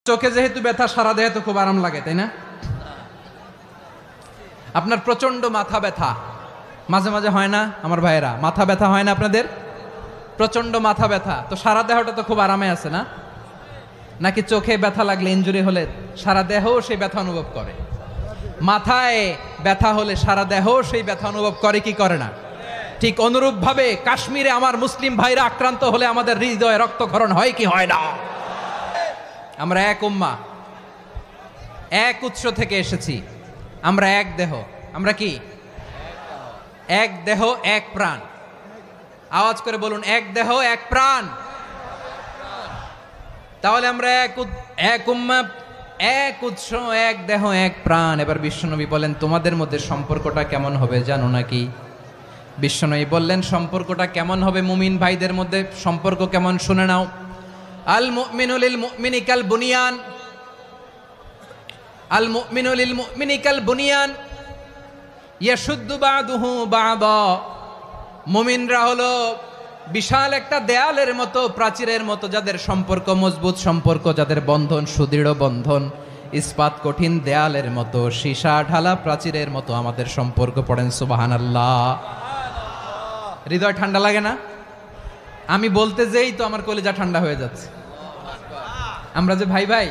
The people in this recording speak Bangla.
চোখে যেহেতু ব্যথা, সারা দেহে তো খুব আরাম লাগে, তাই না? আপনার প্রচন্ড মাথা ব্যথা মাঝে মাঝে হয় না আমার ভাইয়েরা? মাথা ব্যথা হয় না আপনাদের? প্রচন্ড মাথা ব্যথা, তো সারা দেহটা তো খুব আরামে আছে না? নাকি চোখে ব্যথা লাগলে, ইনজুরি হলে সারা দেহ সেই ব্যথা অনুভব করে? মাথায় ব্যথা হলে সারা দেহ সেই ব্যথা অনুভব করে কি করে না? ঠিক অনুরূপ ভাবে কাশ্মীরে আমার মুসলিম ভাইরা আক্রান্ত হলে আমাদের হৃদয়ে রক্তক্ষরণ হয় কি হয় না? আমরা এক উম্মাহ, এক উৎস থেকে এসেছি, আমরা এক দেহ। আমরা কি এক দেহ এক প্রাণ? আওয়াজ করে বলুন, এক দেহ এক প্রাণ। তাহলে আমরা এক উম্মাহ, এক উৎস, এক দেহ এক প্রাণ। এবার বিশ্বনবী বলেন, তোমাদের মধ্যে সম্পর্কটা কেমন হবে জানো নাকি? বিশ্বনবী বললেন, সম্পর্কটা কেমন হবে মুমিন ভাইদের মধ্যে? সম্পর্ক কেমন শুনে নাও। আল মুমিনু লিল মুমিনি কাল বুনিয়ান, আল মুমিনু লিল মুমিনি কাল বুনিয়ান ইয়াশুদ্দু বাদুহু বাদা। মুমিনরা হলো বিশাল একটা দেয়ালের মতো, প্রাচীরের মতো, যাদের সম্পর্ক মজবুত সম্পর্ক, যাদের বন্ধন সুদৃঢ় বন্ধন, ইস্পাত কঠিন দেয়ালের মতো, সীসা ঢালা প্রাচীরের মতো আমাদের সম্পর্ক। পড়েন সুবহানাল্লাহ। হৃদয় ঠান্ডা লাগে না? আমি বলতে যেই তো আমার কলিজা ঠান্ডা হয়ে যাচ্ছে। আমরা যে ভাই ভাই,